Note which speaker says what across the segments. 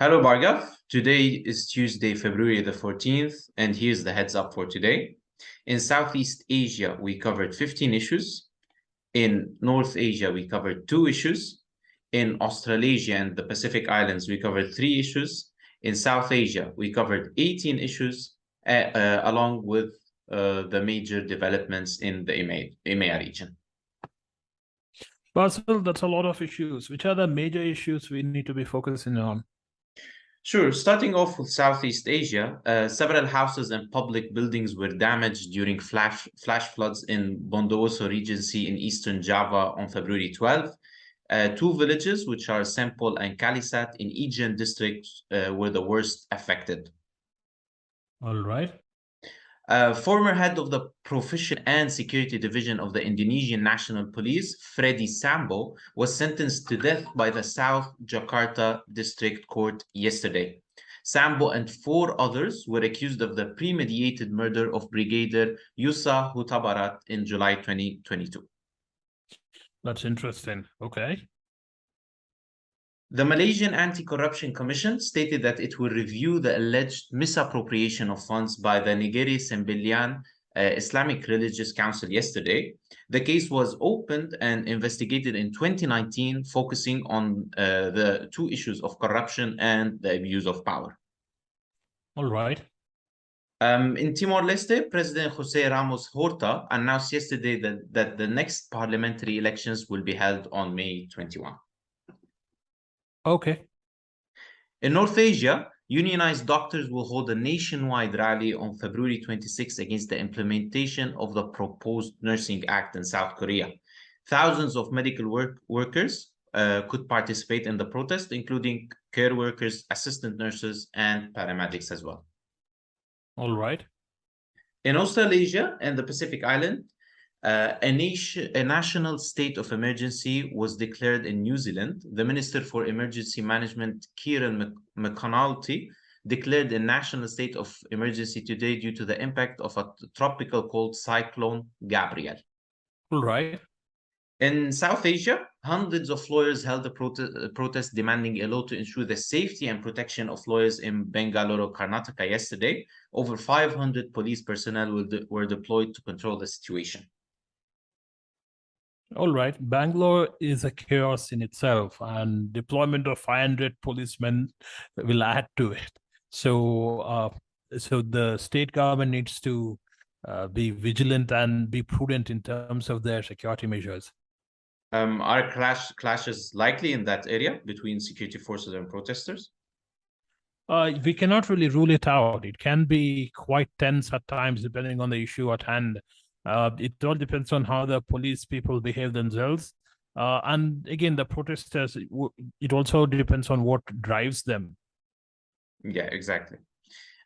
Speaker 1: Hello, Bhargav. Today is Tuesday, February the 14th, and here's the heads up for today. In Southeast Asia, we covered 15 issues. In North Asia, we covered 2 issues. In Australasia and the Pacific Islands, we covered 3 issues. In South Asia, we covered 18 issues, along with the major developments in the EMEA region.
Speaker 2: Bassel, that's a lot of issues. Which are the major issues we need to be focusing on?
Speaker 1: Sure. Starting off with Southeast Asia, several houses and public buildings were damaged during flash floods in Bondowoso Regency in eastern Java on February 12th. 2 villages, which are Sempol and Kalisat in Ijen district, were the worst affected.
Speaker 2: All right.
Speaker 1: Former head of the Profession and Security Division of the Indonesian National Police, Freddy Sambo, was sentenced to death by the South Jakarta District Court yesterday. Sambo and 4 others were accused of the premeditated murder of Brigadier Yusa Hutabarat in July 2022.
Speaker 2: That's interesting. Okay.
Speaker 1: The Malaysian Anti-Corruption Commission stated that it will review the alleged misappropriation of funds by the Negeri Sembilan Islamic Religious Council yesterday. The case was opened and investigated in 2019, focusing on the 2 issues of corruption and the abuse of power.
Speaker 2: All right.
Speaker 1: In Timor-Leste, President José Ramos Horta announced yesterday that the next parliamentary elections will be held on May 21.
Speaker 2: Okay.
Speaker 1: In North Asia, unionized doctors will hold a nationwide rally on February 26 against the implementation of the proposed Nursing Act in South Korea. Thousands of medical workers could participate in the protest, including care workers, assistant nurses, and paramedics as well.
Speaker 2: All right.
Speaker 1: In Australasia and the Pacific Island, a national state of emergency was declared in New Zealand. The Minister for Emergency Management, Kieran McConaughey, declared a national state of emergency today due to the impact of a tropical cold cyclone, Gabriel.
Speaker 2: All right.
Speaker 1: In South Asia, hundreds of lawyers held a protest demanding a law to ensure the safety and protection of lawyers in Bengaluru, Karnataka yesterday. Over 500 police personnel were deployed to control the situation.
Speaker 2: All right. Bangalore is a chaos in itself, and deployment of 500 policemen will add to it. So, so the state government needs to be vigilant and be prudent in terms of their security measures.
Speaker 1: Are clashes likely in that area between security forces and protesters?
Speaker 2: We cannot really rule it out. It can be quite tense at times, depending on the issue at hand. It all depends on how the police people behave themselves. And again, the protesters, it also depends on what drives them.
Speaker 1: Yeah, exactly.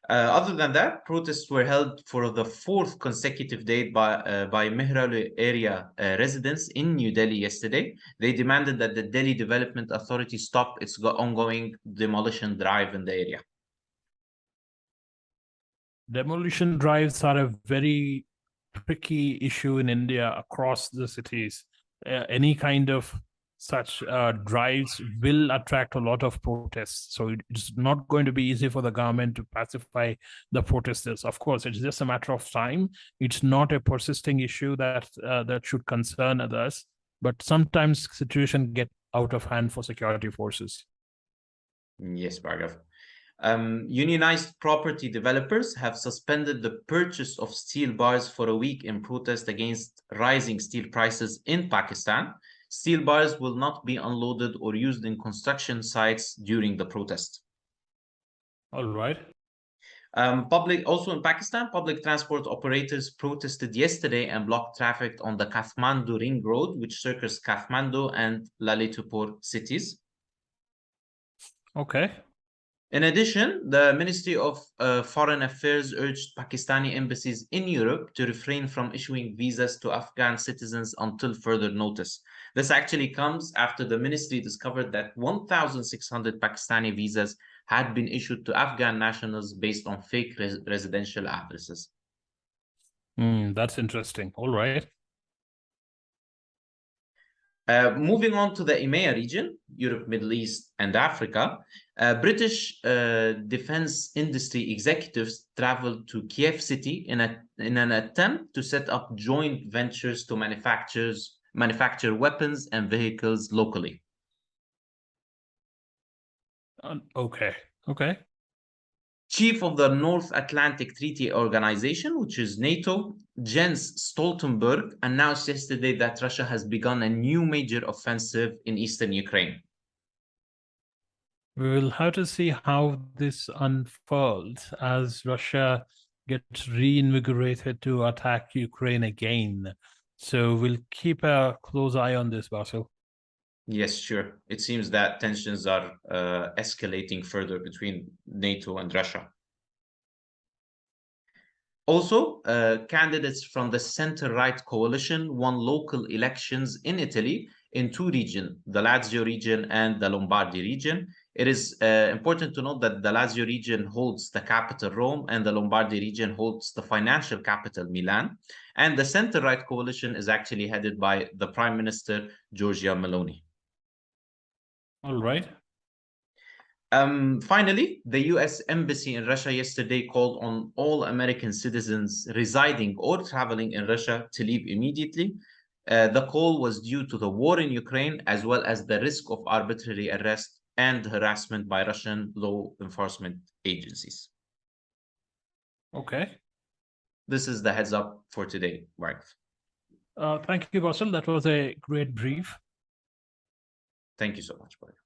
Speaker 1: Other than that, protests were held for the 4th consecutive day by Mehrauli area residents in New Delhi yesterday. They demanded that the Delhi Development Authority stop its ongoing demolition drive in the area.
Speaker 2: Demolition drives are a very tricky issue in India across the cities. Any kind of such drives will attract a lot of protests. So it's not going to be easy for the government to pacify the protesters. Of course, it's just a matter of time. It's not a persisting issue that should concern others. But sometimes situations get out of hand for security forces.
Speaker 1: Yes, Bhargav. Unionized property developers have suspended the purchase of steel bars for a week in protest against rising steel prices in Pakistan. Steel bars will not be unloaded or used in construction sites during the protest.
Speaker 2: All right.
Speaker 1: Also in Pakistan, public transport operators protested yesterday and blocked traffic on the Kathmandu Ring Road, which circles Kathmandu and Lalitpur cities.
Speaker 2: Okay.
Speaker 1: In addition, the Ministry of Foreign Affairs urged Pakistani embassies in Europe to refrain from issuing visas to Afghan citizens until further notice. This actually comes after the ministry discovered that 1,600 Pakistani visas had been issued to Afghan nationals based on fake residential addresses.
Speaker 2: That's interesting. All right.
Speaker 1: Moving on to the EMEA region, Europe, Middle East, and Africa, British defense industry executives traveled to Kiev city in an attempt to set up joint ventures to manufacture weapons and vehicles locally.
Speaker 2: Okay.
Speaker 1: Chief of the North Atlantic Treaty Organization, which is NATO, Jens Stoltenberg, announced yesterday that Russia has begun a new major offensive in eastern Ukraine.
Speaker 2: We will have to see how this unfolds as Russia gets reinvigorated to attack Ukraine again. So we'll keep a close eye on this, Bassel.
Speaker 1: Yes, sure. It seems that tensions are escalating further between NATO and Russia. Also, candidates from the center-right coalition won local elections in Italy in two regions, the Lazio region and the Lombardy region. It is important to note that the Lazio region holds the capital, Rome, and the Lombardy region holds the financial capital, Milan. And the center-right coalition is actually headed by the Prime Minister, Giorgia Meloni.
Speaker 2: All right.
Speaker 1: Finally, the U.S. Embassy in Russia yesterday called on all American citizens residing or traveling in Russia to leave immediately. The call was due to the war in Ukraine, as well as the risk of arbitrary arrest and harassment by Russian law enforcement agencies.
Speaker 2: Okay.
Speaker 1: This is the heads up for today, Bhargav.
Speaker 2: Thank you, Bassel. That was a great brief.
Speaker 1: Thank you so much, Bhargav.